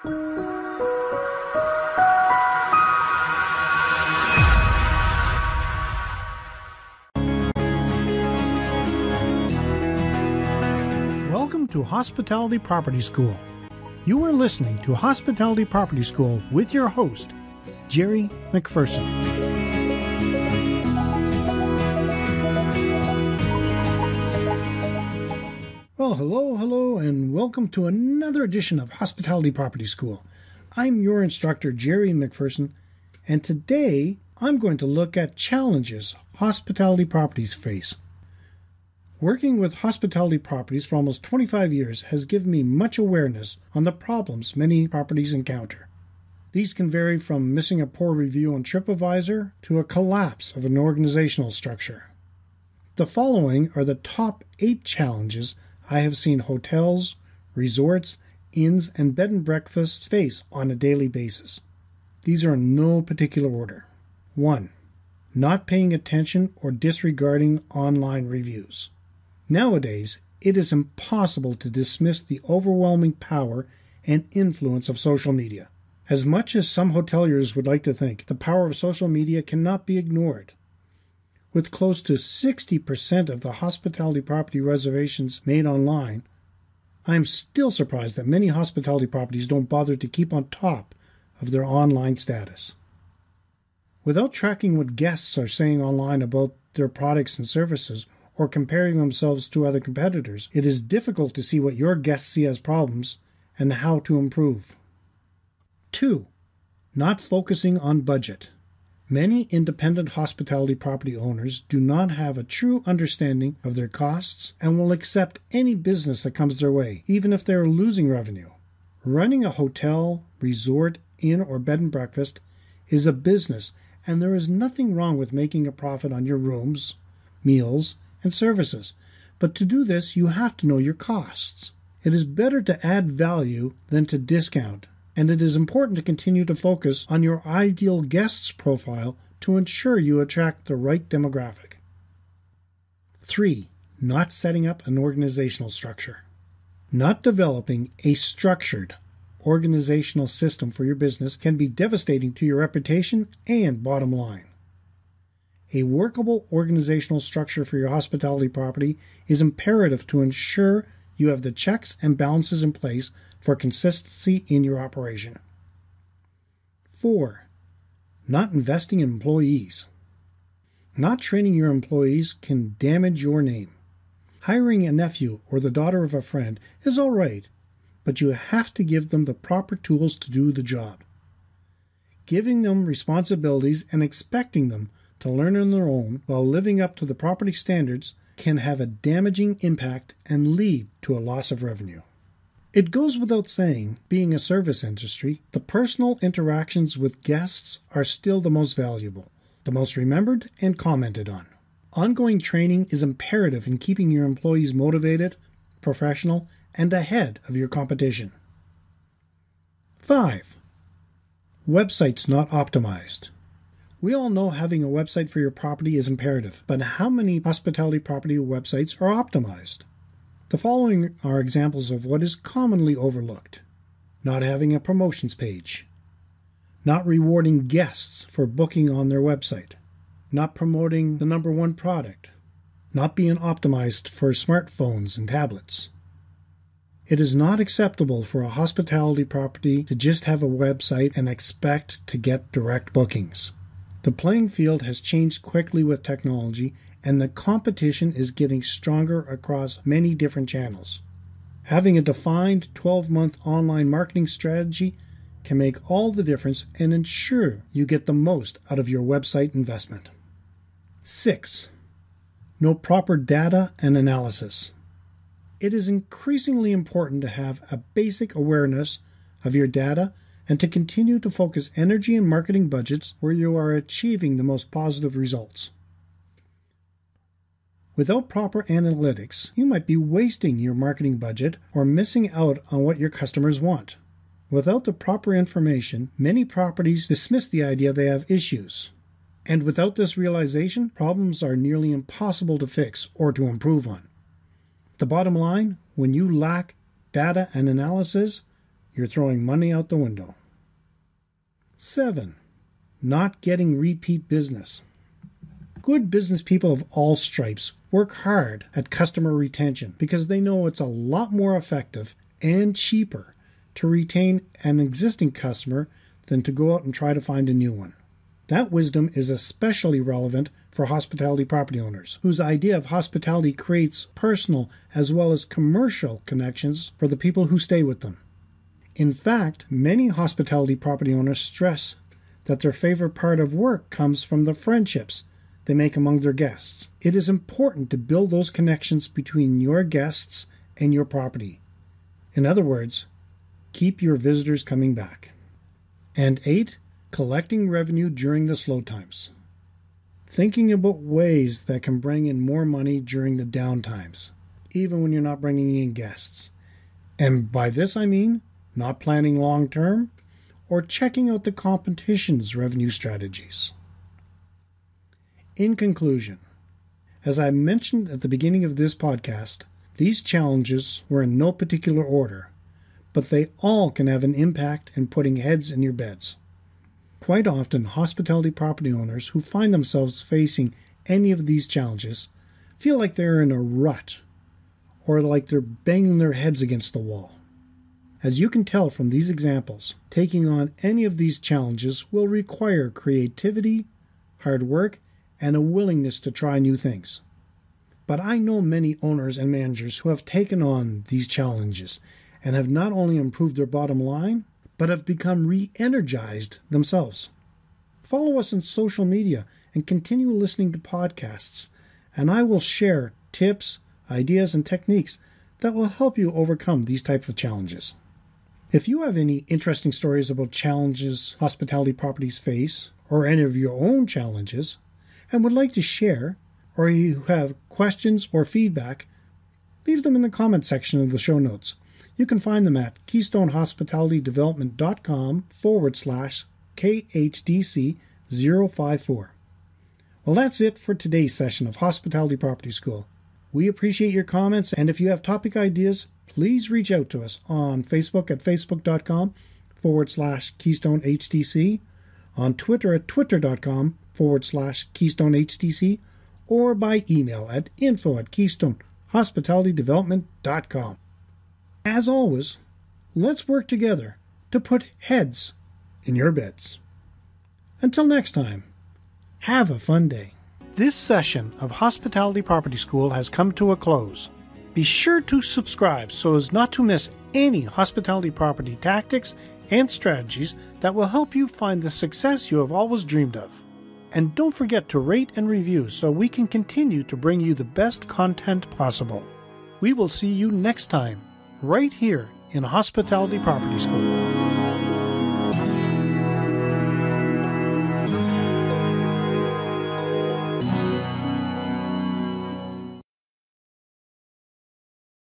Welcome to Hospitality Property School. You are listening to Hospitality Property School with your host, Jerry McPherson. Well, hello, and welcome to another edition of Hospitality Property School. I'm your instructor, Jerry McPherson, and today I'm going to look at challenges hospitality properties face. Working with hospitality properties for almost 25 years has given me much awareness on the problems many properties encounter. These can vary from missing a poor review on Tripadvisor to a collapse of an organizational structure. The following are the top 8 challenges I have seen hotels, resorts, inns, and bed and breakfasts face on a daily basis. These are in no particular order. 1. Not paying attention or disregarding online reviews. Nowadays, it is impossible to dismiss the overwhelming power and influence of social media. As much as some hoteliers would like to think, the power of social media cannot be ignored. With close to 60% of the hospitality property reservations made online, I am still surprised that many hospitality properties don't bother to keep on top of their online status. Without tracking what guests are saying online about their products and services, or comparing themselves to other competitors, it is difficult to see what your guests see as problems and how to improve. 2. Not focusing on budget. Many independent hospitality property owners do not have a true understanding of their costs and will accept any business that comes their way, even if they are losing revenue. Running a hotel, resort, inn, or bed and breakfast is a business, and there is nothing wrong with making a profit on your rooms, meals, and services. But to do this, you have to know your costs. It is better to add value than to discount, and it is important to continue to focus on your ideal guest's profile to ensure you attract the right demographic. 3. Not setting up an organizational structure. Not developing a structured organizational system for your business can be devastating to your reputation and bottom line. A workable organizational structure for your hospitality property is imperative to ensure you have the checks and balances in place for consistency in your operation. 4. Not investing in employees. Not training your employees can damage your name. Hiring a nephew or the daughter of a friend is all right, but you have to give them the proper tools to do the job. Giving them responsibilities and expecting them to learn on their own while living up to the property standards can have a damaging impact and lead to a loss of revenue. It goes without saying, being a service industry, the personal interactions with guests are still the most valuable, the most remembered and commented on. Ongoing training is imperative in keeping your employees motivated, professional, and ahead of your competition. 5. Websites not optimized. We all know having a website for your property is imperative, but how many hospitality property websites are optimized? The following are examples of what is commonly overlooked. Not having a promotions page. Not rewarding guests for booking on their website. Not promoting the number one product. Not being optimized for smartphones and tablets. It is not acceptable for a hospitality property to just have a website and expect to get direct bookings. The playing field has changed quickly with technology, and the competition is getting stronger across many different channels. Having a defined 12-month online marketing strategy can make all the difference and ensure you get the most out of your website investment. 6. No proper data and analysis. It is increasingly important to have a basic awareness of your data and to continue to focus energy and marketing budgets where you are achieving the most positive results. Without proper analytics, you might be wasting your marketing budget or missing out on what your customers want. Without the proper information, many properties dismiss the idea they have issues. And without this realization, problems are nearly impossible to fix or to improve on. The bottom line, when you lack data and analysis, you're throwing money out the window. 7. Not getting repeat business. Good business people of all stripes work hard at customer retention because they know it's a lot more effective and cheaper to retain an existing customer than to go out and try to find a new one. That wisdom is especially relevant for hospitality property owners, whose idea of hospitality creates personal as well as commercial connections for the people who stay with them. In fact, many hospitality property owners stress that their favorite part of work comes from the friendships they make among their guests. It is important to build those connections between your guests and your property. In other words, keep your visitors coming back. And 8, collecting revenue during the slow times. Thinking about ways that can bring in more money during the down times, even when you're not bringing in guests. And by this I mean not planning long term or checking out the competition's revenue strategies. In conclusion, as I mentioned at the beginning of this podcast, these challenges were in no particular order, but they all can have an impact in putting heads in your beds. Quite often, hospitality property owners who find themselves facing any of these challenges feel like they're in a rut or like they're banging their heads against the wall. As you can tell from these examples, taking on any of these challenges will require creativity, hard work, and a willingness to try new things. But I know many owners and managers who have taken on these challenges and have not only improved their bottom line, but have become re-energized themselves. Follow us on social media and continue listening to podcasts, and I will share tips, ideas, and techniques that will help you overcome these types of challenges. If you have any interesting stories about challenges hospitality properties face, or any of your own challenges, and would like to share, or you have questions or feedback, leave them in the comment section of the show notes. You can find them at keystonehospitalitydevelopment.com/KHDC054. Well, that's it for today's session of Hospitality Property School. We appreciate your comments, and if you have topic ideas, please reach out to us on Facebook at facebook.com/KeystoneHDC, on Twitter at twitter.com/KeystoneHDC, or by email at info@keystonehospitalitydevelopment.com. As always, let's work together to put heads in your beds. Until next time, have a fun day. This session of Hospitality Property School has come to a close. Be sure to subscribe so as not to miss any hospitality property tactics and strategies that will help you find the success you have always dreamed of. And don't forget to rate and review so we can continue to bring you the best content possible. We will see you next time, right here in Hospitality Property School.